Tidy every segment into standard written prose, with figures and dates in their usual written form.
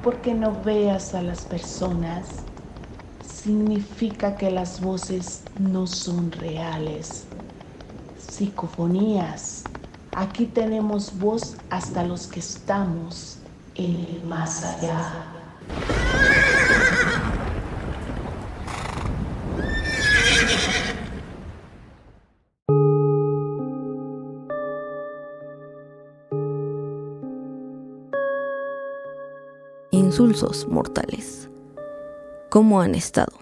porque no veas a las personas significa que las voces no son reales. Psicofonías. Aquí tenemos voz hasta los que estamos en el más allá. Insulsos mortales. ¿Cómo han estado?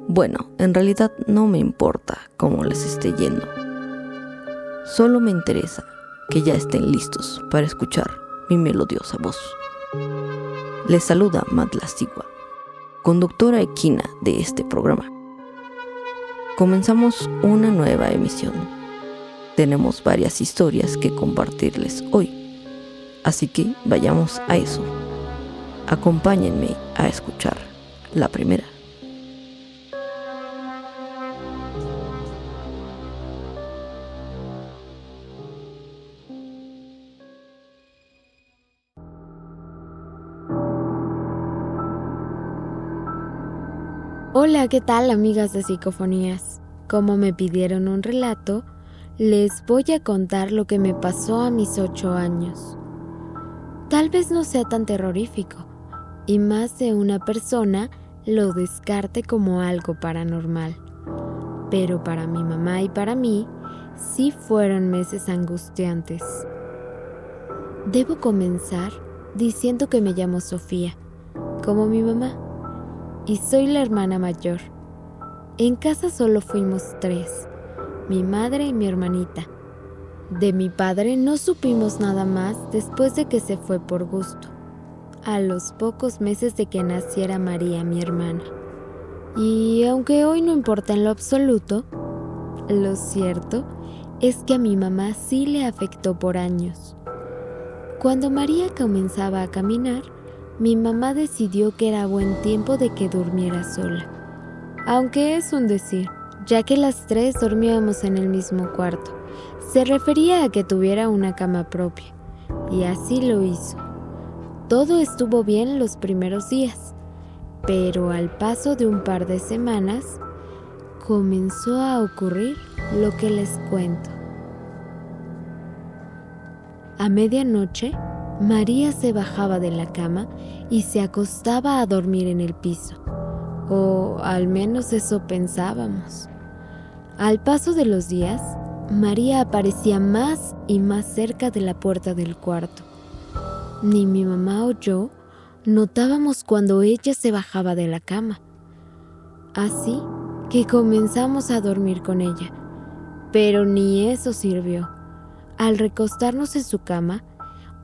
Bueno, en realidad no me importa cómo les esté yendo. Solo me interesa que ya estén listos para escuchar mi melodiosa voz. Les saluda Matt Lastigua, conductora equina de este programa. Comenzamos una nueva emisión. Tenemos varias historias que compartirles hoy, así que vayamos a eso. Acompáñenme a escuchar la primera. Hola, ¿qué tal, amigas de Psicofonías? Como me pidieron un relato, les voy a contar lo que me pasó a mis 8 años. Tal vez no sea tan terrorífico, y más de una persona lo descarte como algo paranormal. Pero para mi mamá y para mí, sí fueron meses angustiantes. Debo comenzar diciendo que me llamo Sofía, como mi mamá, y soy la hermana mayor. En casa solo fuimos 3, mi madre y mi hermanita. De mi padre no supimos nada más después de que se fue por gusto, a los pocos meses de que naciera María, mi hermana. Y aunque hoy no importa en lo absoluto, lo cierto es que a mi mamá sí le afectó por años. Cuando María comenzaba a caminar, mi mamá decidió que era buen tiempo de que durmiera sola. Aunque es un decir, ya que las 3 dormíamos en el mismo cuarto. Se refería a que tuviera una cama propia, y así lo hizo. Todo estuvo bien los primeros días, pero al paso de un par de semanas, comenzó a ocurrir lo que les cuento. A medianoche, María se bajaba de la cama y se acostaba a dormir en el piso, o al menos eso pensábamos. Al paso de los días, María aparecía más y más cerca de la puerta del cuarto. Ni mi mamá o yo notábamos cuando ella se bajaba de la cama. Así que comenzamos a dormir con ella, pero ni eso sirvió. Al recostarnos en su cama,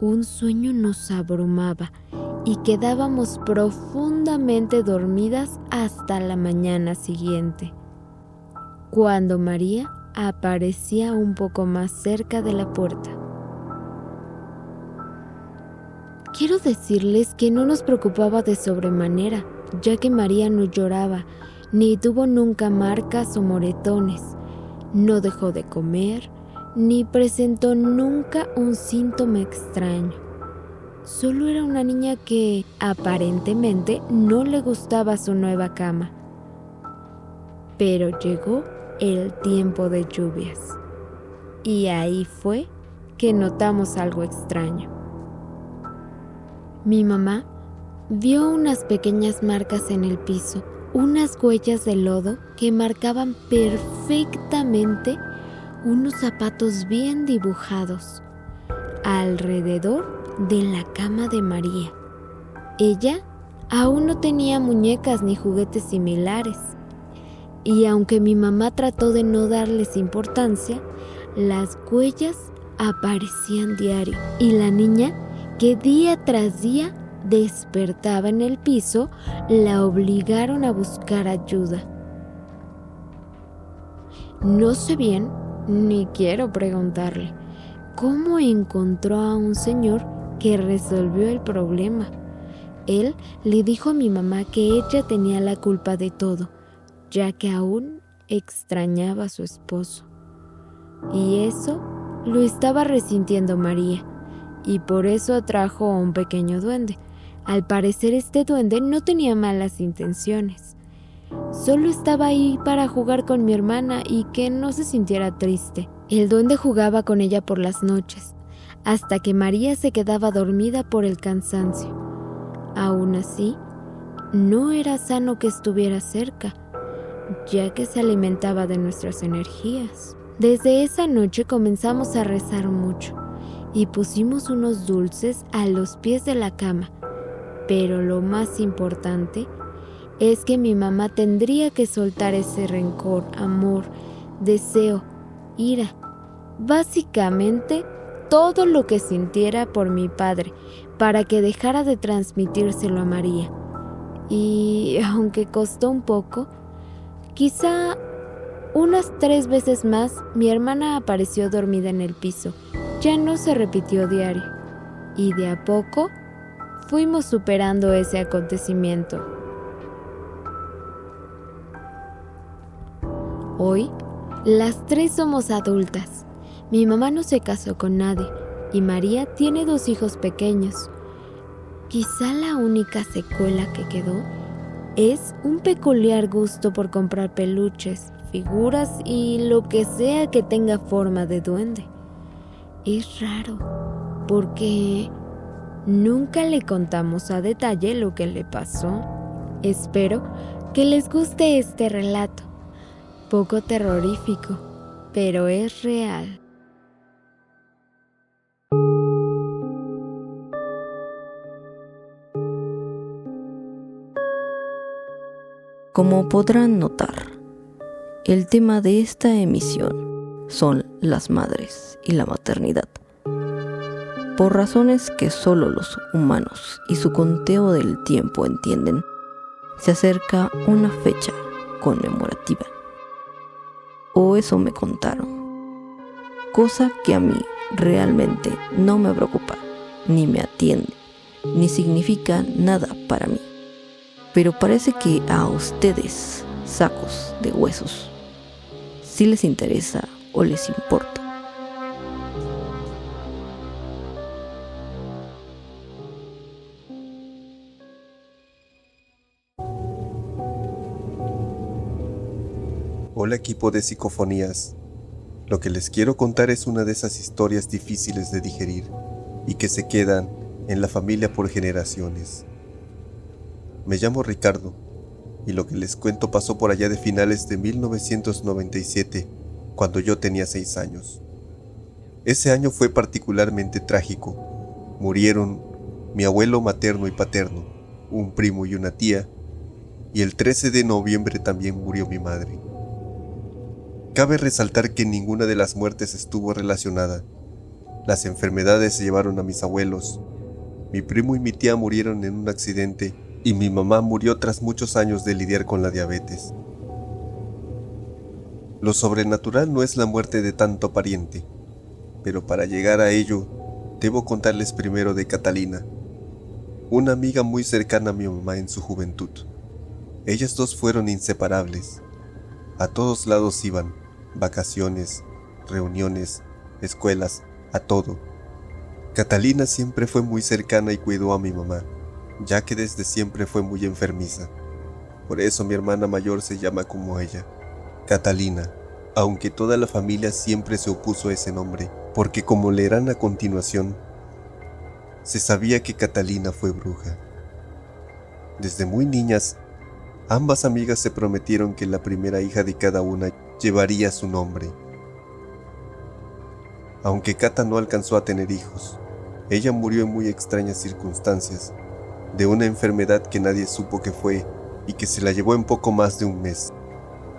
un sueño nos abrumaba y quedábamos profundamente dormidas hasta la mañana siguiente, cuando María aparecía un poco más cerca de la puerta. Quiero decirles que no nos preocupaba de sobremanera, ya que María no lloraba, ni tuvo nunca marcas o moretones, no dejó de comer, ni presentó nunca un síntoma extraño. Solo era una niña que, aparentemente, no le gustaba su nueva cama. Pero llegó el tiempo de lluvias, y ahí fue que notamos algo extraño. Mi mamá vio unas pequeñas marcas en el piso, unas huellas de lodo que marcaban perfectamente unos zapatos bien dibujados alrededor de la cama de María. Ella aún no tenía muñecas ni juguetes similares, y aunque mi mamá trató de no darles importancia, las huellas aparecían diario, y la niña, que día tras día despertaba en el piso, la obligaron a buscar ayuda. No sé bien, ni quiero preguntarle, cómo encontró a un señor que resolvió el problema. Él le dijo a mi mamá que ella tenía la culpa de todo, ya que aún extrañaba a su esposo. Y eso lo estaba resintiendo María, y por eso atrajo a un pequeño duende, Al parecer este duende no tenía malas intenciones. Solo estaba ahí para jugar con mi hermana y que no se sintiera triste. El duende jugaba con ella por las noches, hasta que María se quedaba dormida por el cansancio. Aún así, no era sano que estuviera cerca, ya que se alimentaba de nuestras energías. Desde esa noche comenzamos a rezar mucho y pusimos unos dulces a los pies de la cama. Pero lo más importante es que mi mamá tendría que soltar ese rencor, amor, deseo, ira, básicamente todo lo que sintiera por mi padre, para que dejara de transmitírselo a María. Y aunque costó un poco, quizá unas 3 veces más, mi hermana apareció dormida en el piso. Ya no se repitió diario, y de a poco fuimos superando ese acontecimiento. Hoy, las 3 somos adultas. Mi mamá no se casó con nadie y María tiene 2 hijos pequeños. Quizá la única secuela que quedó es un peculiar gusto por comprar peluches, figuras y lo que sea que tenga forma de duende. Es raro, porque nunca le contamos a detalle lo que le pasó. Espero que les guste este relato. Poco terrorífico, pero es real. Como podrán notar, el tema de esta emisión son las madres y la maternidad. Por razones que solo los humanos y su conteo del tiempo entienden, se acerca una fecha conmemorativa. O eso me contaron. Cosa que a mí realmente no me preocupa, ni me atiende, ni significa nada para mí. Pero parece que a ustedes, sacos de huesos, sí les interesa o les importa. Hola equipo de psicofonías. Lo que les quiero contar es una de esas historias difíciles de digerir y que se quedan en la familia por generaciones. Me llamo Ricardo y lo que les cuento pasó por allá de finales de 1997, cuando yo tenía 6 años. Ese año fue particularmente trágico. Murieron mi abuelo materno y paterno, un primo y una tía, y el 13 de noviembre también murió mi madre. Cabe resaltar que ninguna de las muertes estuvo relacionada. Las enfermedades se llevaron a mis abuelos. Mi primo y mi tía murieron en un accidente y mi mamá murió tras muchos años de lidiar con la diabetes. Lo sobrenatural no es la muerte de tanto pariente, pero para llegar a ello, debo contarles primero de Catalina, una amiga muy cercana a mi mamá en su juventud. Ellas dos fueron inseparables. A todos lados iban, vacaciones, reuniones, escuelas, a todo. Catalina siempre fue muy cercana y cuidó a mi mamá, ya que desde siempre fue muy enfermiza. Por eso mi hermana mayor se llama como ella, Catalina, aunque toda la familia siempre se opuso a ese nombre, porque como leerán a continuación, se sabía que Catalina fue bruja. Desde muy niñas, ambas amigas se prometieron que la primera hija de cada una llevaría su nombre. Aunque Cata no alcanzó a tener hijos, ella murió en muy extrañas circunstancias, de una enfermedad que nadie supo qué fue y que se la llevó en poco más de un mes.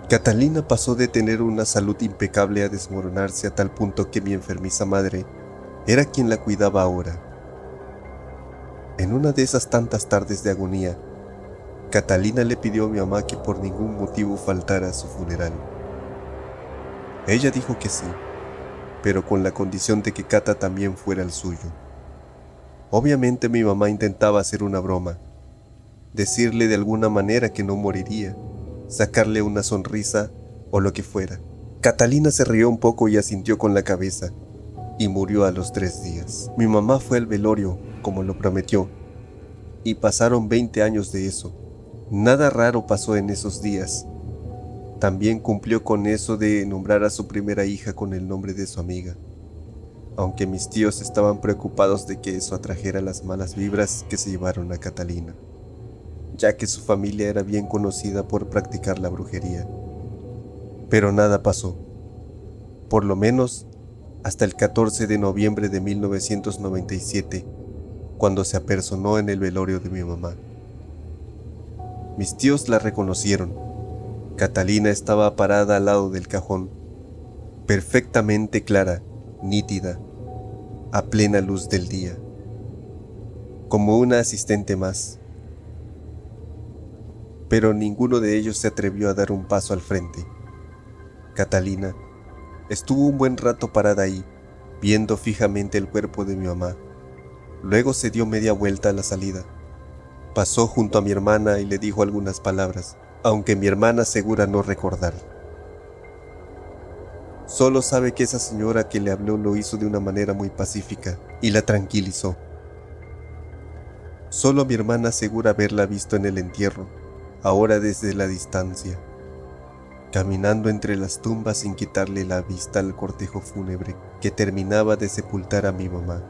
Catalina pasó de tener una salud impecable a desmoronarse a tal punto que mi enfermiza madre era quien la cuidaba ahora. En una de esas tantas tardes de agonía, Catalina le pidió a mi mamá que por ningún motivo faltara a su funeral. Ella dijo que sí, pero con la condición de que Cata también fuera el suyo. Obviamente mi mamá intentaba hacer una broma, decirle de alguna manera que no moriría, sacarle una sonrisa o lo que fuera. Catalina se rió un poco y asintió con la cabeza, y murió a los 3 días. Mi mamá fue al velorio, como lo prometió, Y pasaron 20 años de eso. Nada raro pasó en esos días. También cumplió con eso de nombrar a su primera hija con el nombre de su amiga, aunque mis tíos estaban preocupados de que eso atrajera las malas vibras que se llevaron a Catalina, ya que su familia era bien conocida por practicar la brujería. Pero nada pasó, por lo menos hasta el 14 de noviembre de 1997, cuando se apersonó en el velorio de mi mamá. Mis tíos la reconocieron. Catalina estaba parada al lado del cajón, perfectamente clara, nítida, a plena luz del día, como una asistente más. Pero ninguno de ellos se atrevió a dar un paso al frente. Catalina estuvo un buen rato parada ahí, viendo fijamente el cuerpo de mi mamá. Luego se dio media vuelta a la salida. Pasó junto a mi hermana y le dijo algunas palabras, aunque mi hermana asegura no recordar. Solo sabe que esa señora que le habló lo hizo de una manera muy pacífica y la tranquilizó. Solo mi hermana asegura haberla visto en el entierro, ahora desde la distancia, caminando entre las tumbas sin quitarle la vista al cortejo fúnebre que terminaba de sepultar a mi mamá.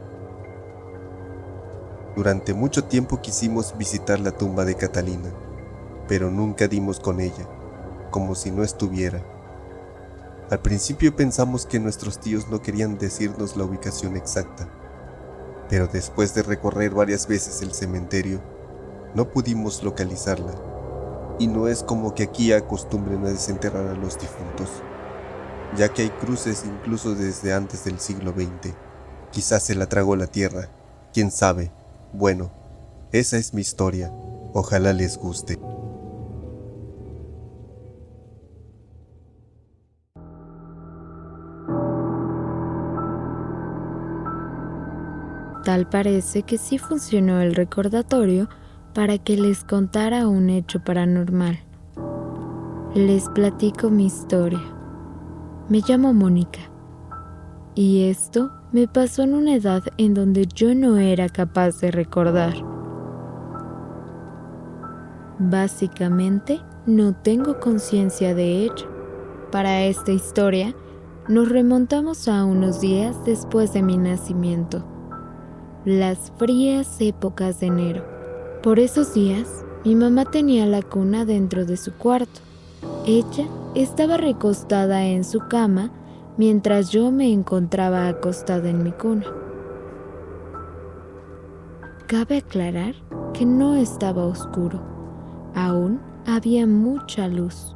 Durante mucho tiempo quisimos visitar la tumba de Catalina, pero nunca dimos con ella, como si no estuviera. Al principio pensamos que nuestros tíos no querían decirnos la ubicación exacta, pero después de recorrer varias veces el cementerio, no pudimos localizarla, y no es como que aquí acostumbren a desenterrar a los difuntos, ya que hay cruces incluso desde antes del siglo XX. Quizás se la tragó la tierra, quién sabe. Bueno, esa es mi historia, ojalá les guste. Tal parece que sí funcionó el recordatorio para que les contara un hecho paranormal. Les platico mi historia. Me llamo Mónica, y esto me pasó en una edad en donde yo no era capaz de recordar. Básicamente, no tengo conciencia de ello. Para esta historia, nos remontamos a unos días después de mi nacimiento, las frías épocas de enero. Por esos días, mi mamá tenía la cuna dentro de su cuarto. Ella estaba recostada en su cama mientras yo me encontraba acostada en mi cuna. Cabe aclarar que no estaba oscuro, aún había mucha luz.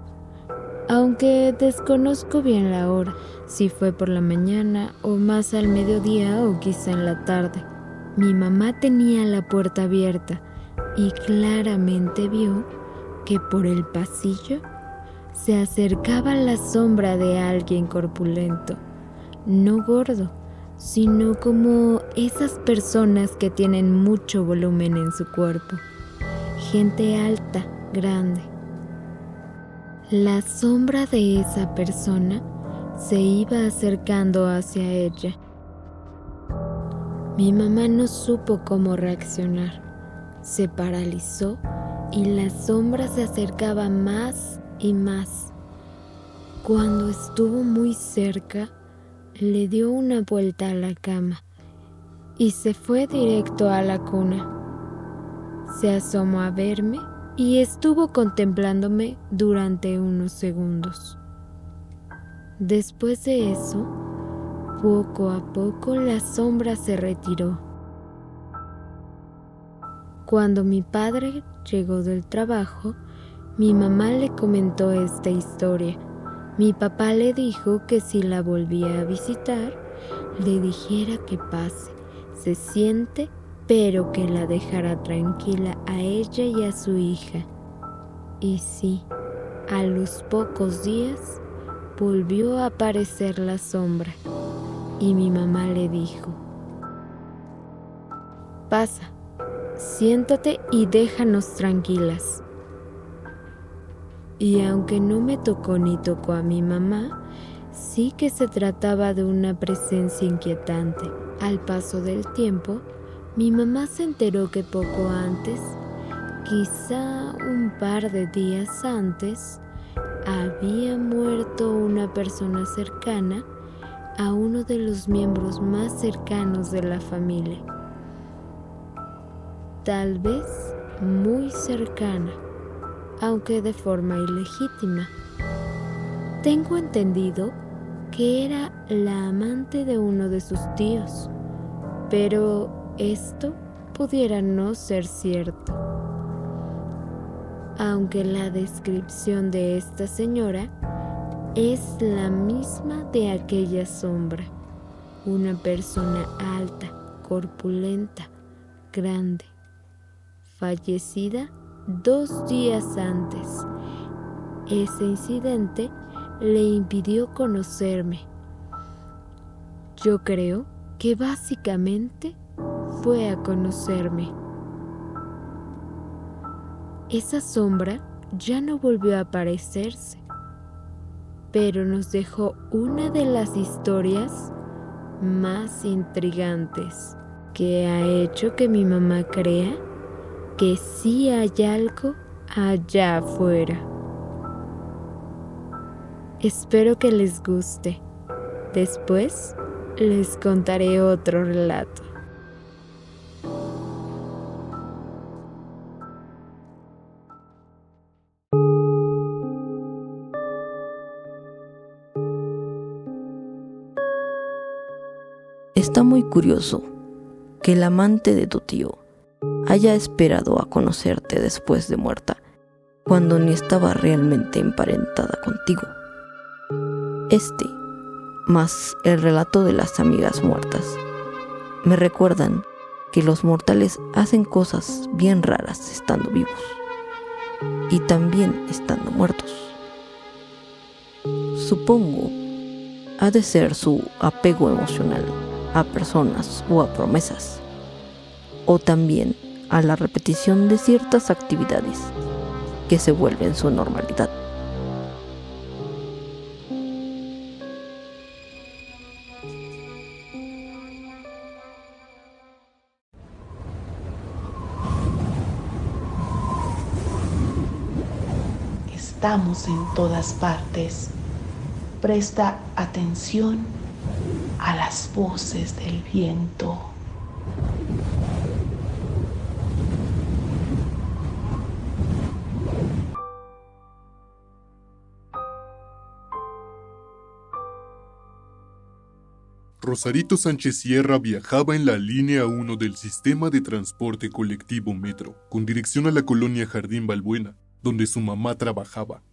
Aunque desconozco bien la hora, si fue por la mañana o más al mediodía o quizá en la tarde. Mi mamá tenía la puerta abierta y claramente vio que por el pasillo se acercaba la sombra de alguien corpulento, no gordo, sino como esas personas que tienen mucho volumen en su cuerpo, gente alta, grande. La sombra de esa persona se iba acercando hacia ella. Mi mamá no supo cómo reaccionar, se paralizó y la sombra se acercaba más y más. Cuando estuvo muy cerca, le dio una vuelta a la cama y se fue directo a la cuna. Se asomó a verme y estuvo contemplándome durante unos segundos. Después de eso, poco a poco la sombra se retiró. Cuando mi padre llegó del trabajo, mi mamá le comentó esta historia. Mi papá le dijo que si la volvía a visitar, le dijera que pase, se siente, pero que la dejara tranquila a ella y a su hija. Y sí, a los pocos días volvió a aparecer la sombra y mi mamá le dijo: pasa, siéntate y déjanos tranquilas. Y aunque no me tocó ni tocó a mi mamá, sí que se trataba de una presencia inquietante. Al paso del tiempo, Mi mamá se enteró que poco antes, quizá un par de días antes, había muerto una persona cercana a uno de los miembros más cercanos de la familia. Tal vez muy cercana, aunque de forma ilegítima. Tengo entendido que era la amante de uno de sus tíos, pero esto pudiera no ser cierto. Aunque la descripción de esta señora es la misma de aquella sombra, una persona alta, corpulenta, grande, fallecida 2 días antes. Ese incidente le impidió conocerme. Yo creo que básicamente fue a conocerme. Esa sombra ya no volvió a aparecerse, pero nos dejó una de las historias más intrigantes que ha hecho que mi mamá crea que sí hay algo allá afuera. Espero que les guste. Después les contaré otro relato. Está muy curioso que el amante de tu tío haya esperado a conocerte después de muerta, cuando ni estaba realmente emparentada contigo. Más el relato de las amigas muertas, me recuerdan que los mortales hacen cosas bien raras estando vivos y también estando muertos. Supongo ha de ser su apego emocional a personas o a promesas, o también a la repetición de ciertas actividades que se vuelven su normalidad. Estamos en todas partes. Presta atención a las voces del viento. Rosarito Sánchez Sierra viajaba en la línea 1 del sistema de transporte colectivo Metro, con dirección a la colonia Jardín Balbuena, donde su mamá trabajaba.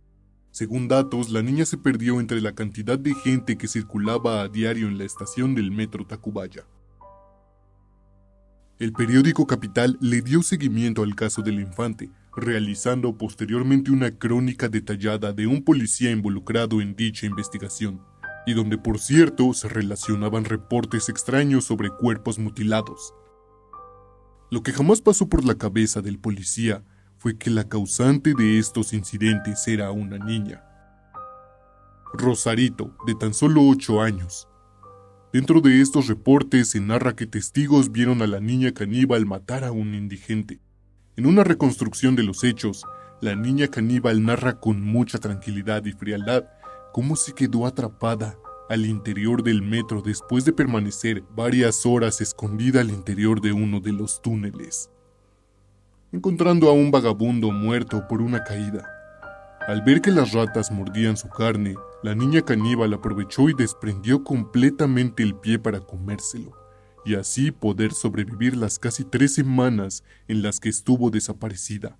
Según datos, la niña se perdió entre la cantidad de gente que circulaba a diario en la estación del Metro Tacubaya. El periódico Capital le dio seguimiento al caso del infante, realizando posteriormente una crónica detallada de un policía involucrado en dicha investigación, y donde por cierto se relacionaban reportes extraños sobre cuerpos mutilados. Lo que jamás pasó por la cabeza del policía fue que la causante de estos incidentes era una niña. Rosarito, de tan solo 8 años. Dentro de estos reportes se narra que testigos vieron a la niña caníbal matar a un indigente. En una reconstrucción de los hechos, la niña caníbal narra con mucha tranquilidad y frialdad cómo se quedó atrapada al interior del metro después de permanecer varias horas escondida al interior de uno de los túneles, encontrando a un vagabundo muerto por una caída. Al ver que las ratas mordían su carne, la niña caníbal aprovechó y desprendió completamente el pie para comérselo, y así poder sobrevivir las casi 3 semanas en las que estuvo desaparecida.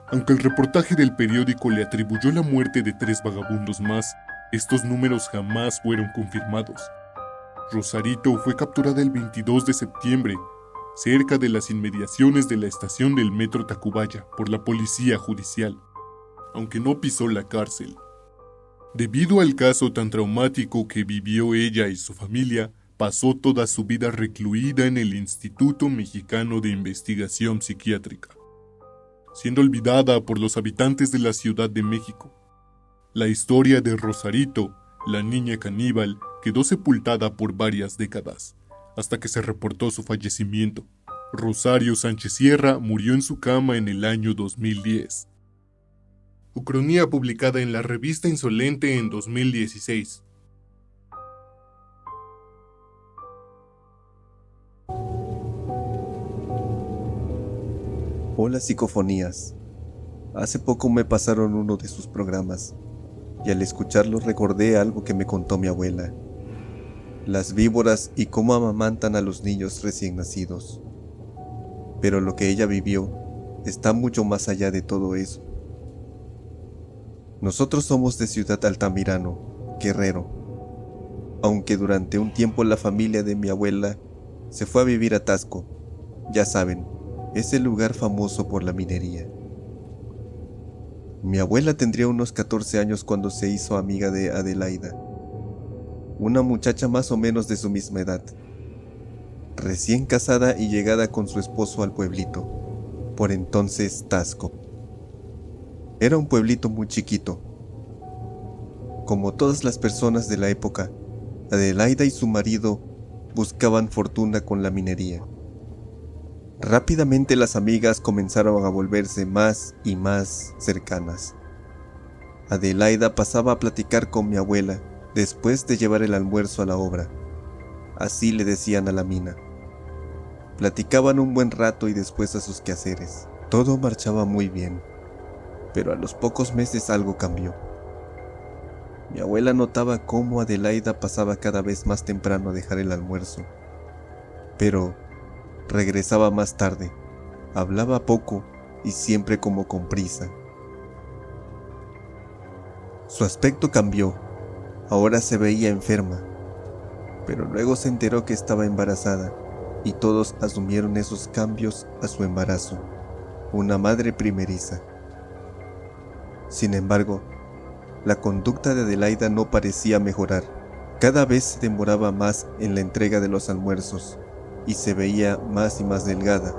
Aunque el reportaje del periódico le atribuyó la muerte de 3 vagabundos más, estos números jamás fueron confirmados. Rosarito fue capturada el 22 de septiembre, cerca de las inmediaciones de la estación del Metro Tacubaya, por la policía judicial, aunque no pisó la cárcel. Debido al caso tan traumático que vivió ella y su familia, pasó toda su vida recluida en el Instituto Mexicano de Investigación Psiquiátrica, siendo olvidada por los habitantes de la Ciudad de México. La historia de Rosarito, la niña caníbal, quedó sepultada por varias décadas, hasta que se reportó su fallecimiento. Rosario Sánchez Sierra murió en su cama en el año 2010. Ucronía publicada en la revista Insolente en 2016. Hola psicofonías. Hace poco me pasaron uno de sus programas y al escucharlo recordé algo que me contó mi abuela. Las víboras y cómo amamantan a los niños recién nacidos. Pero lo que ella vivió está mucho más allá de todo eso. Nosotros somos de Ciudad Altamirano, Guerrero. Aunque durante un tiempo la familia de mi abuela se fue a vivir a Tasco, ya saben, ese lugar famoso por la minería. Mi abuela tendría unos 14 años cuando se hizo amiga de Adelaida, una muchacha más o menos de su misma edad, recién casada y llegada con su esposo al pueblito, por entonces Tasco. Era un pueblito muy chiquito. Como todas las personas de la época, Adelaida y su marido buscaban fortuna con la minería. Rápidamente las amigas comenzaron a volverse más y más cercanas. Adelaida pasaba a platicar con mi abuela después de llevar el almuerzo a la obra. Así le decían a la mina. Platicaban un buen rato y después a sus quehaceres. Todo marchaba muy bien, pero a los pocos meses algo cambió. Mi abuela notaba cómo Adelaida pasaba cada vez más temprano a dejar el almuerzo, pero regresaba más tarde, hablaba poco y siempre como con prisa. Su aspecto cambió, ahora se veía enferma, pero luego se enteró que estaba embarazada y todos asumieron esos cambios a su embarazo, una madre primeriza. Sin embargo, la conducta de Adelaida no parecía mejorar. Cada vez se demoraba más en la entrega de los almuerzos y se veía más y más delgada.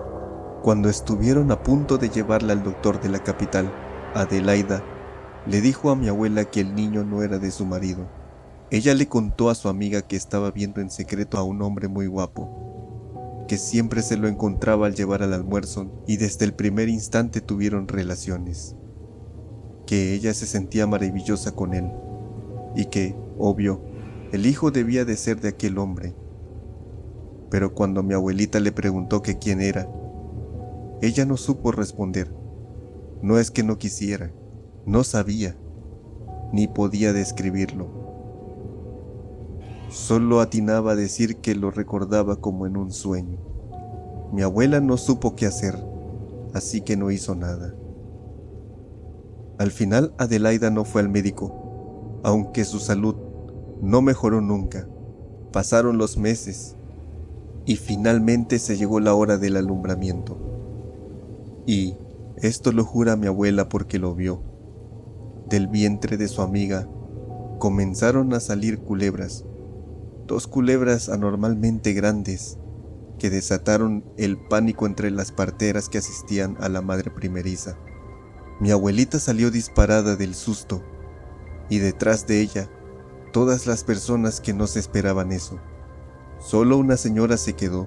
Cuando estuvieron a punto de llevarla al doctor de la capital, Adelaida le dijo a mi abuela que el niño no era de su marido. Ella le contó a su amiga que estaba viendo en secreto a un hombre muy guapo, que siempre se lo encontraba al llevar al almuerzo y desde el primer instante tuvieron relaciones. Que ella se sentía maravillosa con él y que, obvio, el hijo debía de ser de aquel hombre. Pero cuando mi abuelita le preguntó que quién era, ella no supo responder. No es que no quisiera, no sabía, ni podía describirlo. Solo atinaba a decir que lo recordaba como en un sueño. Mi abuela no supo qué hacer, así que no hizo nada. Al final Adelaida no fue al médico, aunque su salud no mejoró nunca. Pasaron los meses y finalmente se llegó la hora del alumbramiento. Y esto lo jura mi abuela porque lo vio. Del vientre de su amiga comenzaron a salir culebras, 2 culebras anormalmente grandes que desataron el pánico entre las parteras que asistían a la madre primeriza. Mi abuelita salió disparada del susto y detrás de ella todas las personas que no se esperaban eso. Solo una señora se quedó.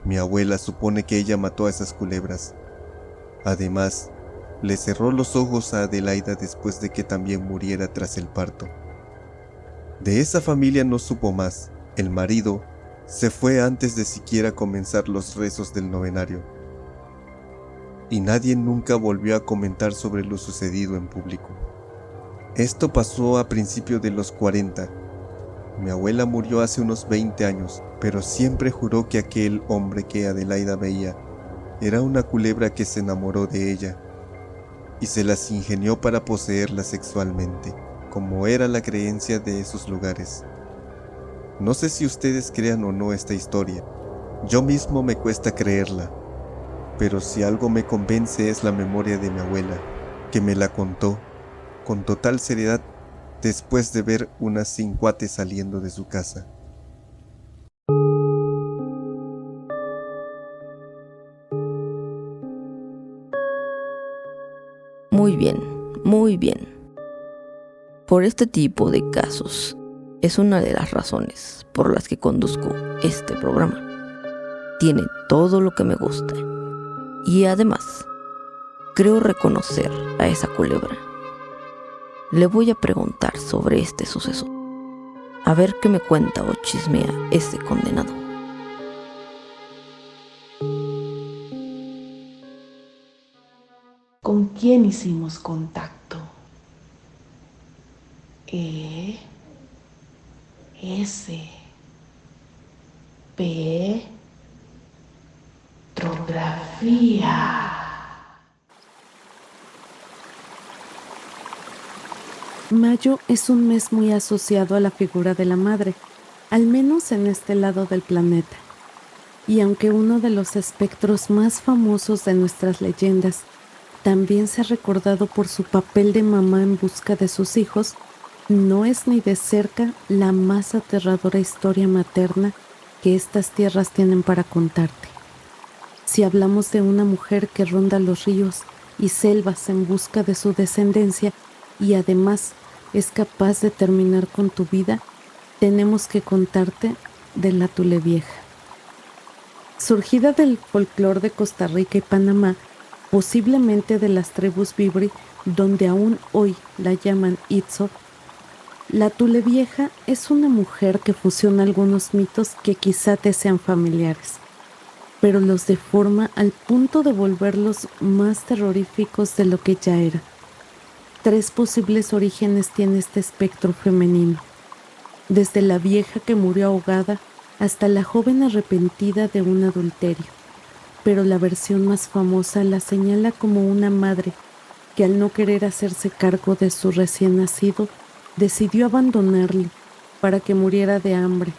Mi abuela supone que ella mató a esas culebras. Además, le cerró los ojos a Adelaida después de que también muriera tras el parto. De esa familia no supo más. El marido se fue antes de siquiera comenzar los rezos del novenario. Y nadie nunca volvió a comentar sobre lo sucedido en público. Esto pasó a principios de los 40. Mi abuela murió hace unos 20 años, pero siempre juró que aquel hombre que Adelaida veía era una culebra que se enamoró de ella y se las ingenió para poseerla sexualmente, como era la creencia de esos lugares. No sé si ustedes crean o no esta historia. Yo mismo me cuesta creerla. Pero si algo me convence es la memoria de mi abuela, que me la contó con total seriedad después de ver unas 5 cuates saliendo de su casa. Muy bien, muy bien. Por este tipo de casos Es una de las razones por las que conduzco este programa. Tiene todo lo que me gusta. Y además, creo reconocer a esa culebra. Le voy a preguntar sobre este suceso. A ver qué me cuenta o chismea ese condenado. ¿Con quién hicimos contacto? S. Petrografía. Mayo es un mes muy asociado a la figura de la madre, al menos en este lado del planeta. Y aunque uno de los espectros más famosos de nuestras leyendas también se ha recordado por su papel de mamá en busca de sus hijos, no es ni de cerca la más aterradora historia materna que estas tierras tienen para contarte. Si hablamos de una mujer que ronda los ríos y selvas en busca de su descendencia y además es capaz de terminar con tu vida, tenemos que contarte de la Tulevieja. Surgida del folclore de Costa Rica y Panamá, posiblemente de las tribus Bibri, donde aún hoy la llaman Itzo, la Tulevieja es una mujer que fusiona algunos mitos que quizá te sean familiares, pero los deforma al punto de volverlos más terroríficos de lo que ya eran. 3 posibles orígenes tiene este espectro femenino, desde la vieja que murió ahogada hasta la joven arrepentida de un adulterio, pero la versión más famosa la señala como una madre que al no querer hacerse cargo de su recién nacido, decidió abandonarlo para que muriera de hambre.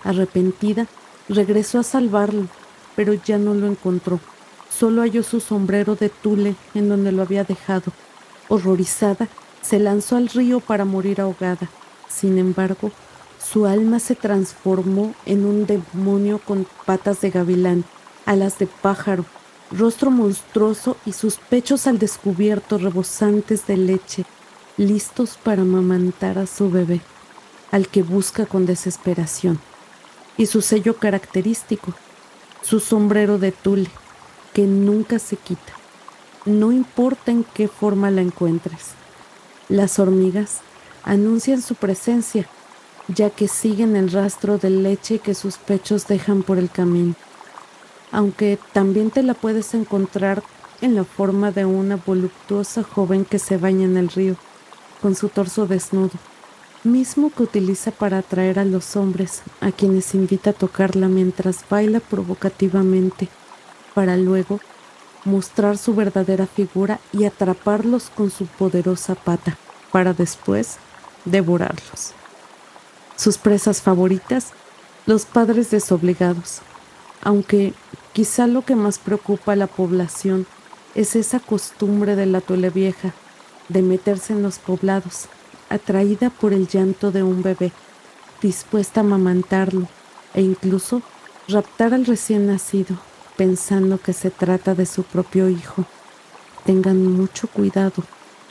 Arrepentida, regresó a salvarlo, pero ya no lo encontró. Solo halló su sombrero de tule en donde lo había dejado. Horrorizada, se lanzó al río para morir ahogada. Sin embargo, su alma se transformó en un demonio con patas de gavilán, alas de pájaro, rostro monstruoso y sus pechos al descubierto rebosantes de leche, listos para amamantar a su bebé, al que busca con desesperación. Y su sello característico, su sombrero de tule, que nunca se quita, no importa en qué forma la encuentres. Las hormigas anuncian su presencia, ya que siguen el rastro de leche que sus pechos dejan por el camino. Aunque también te la puedes encontrar en la forma de una voluptuosa joven que se baña en el río, con su torso desnudo, mismo que utiliza para atraer a los hombres, a quienes invita a tocarla mientras baila provocativamente, para luego mostrar su verdadera figura y atraparlos con su poderosa pata, para después devorarlos. Sus presas favoritas, los padres desobligados, aunque quizá lo que más preocupa a la población es esa costumbre de la Tulevieja de meterse en los poblados, atraída por el llanto de un bebé, dispuesta a amamantarlo e incluso raptar al recién nacido, pensando que se trata de su propio hijo. Tengan mucho cuidado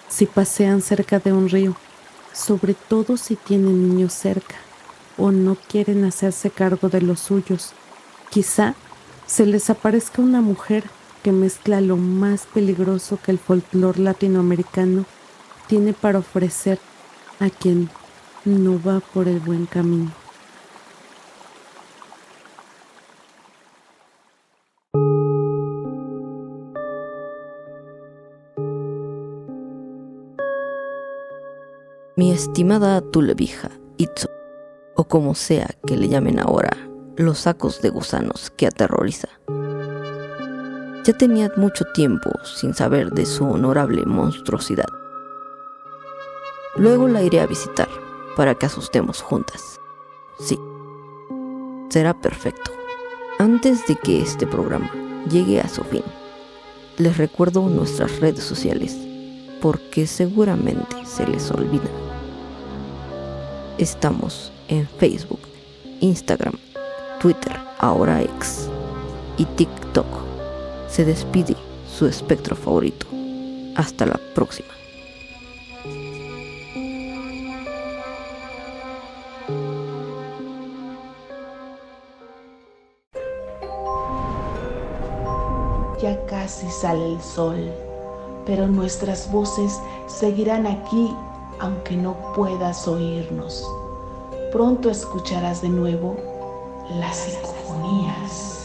si pasean cerca de un río, sobre todo si tienen niños cerca o no quieren hacerse cargo de los suyos. Quizá se les aparezca una mujer que mezcla lo más peligroso que el folclore latinoamericano tiene para ofrecer a quien no va por el buen camino. Mi estimada Tulevieja Itzo, o como sea que le llamen ahora, los sacos de gusanos que aterroriza. Ya tenía mucho tiempo sin saber de su honorable monstruosidad. Luego la iré a visitar para que asustemos juntas. Sí, será perfecto. Antes de que este programa llegue a su fin, les recuerdo nuestras redes sociales, porque seguramente se les olvida. Estamos en Facebook, Instagram, Twitter, ahora X, y TikTok. Se despide su espectro favorito. Hasta la próxima. Ya casi sale el sol, pero nuestras voces seguirán aquí aunque no puedas oírnos. Pronto escucharás de nuevo las psicofonías.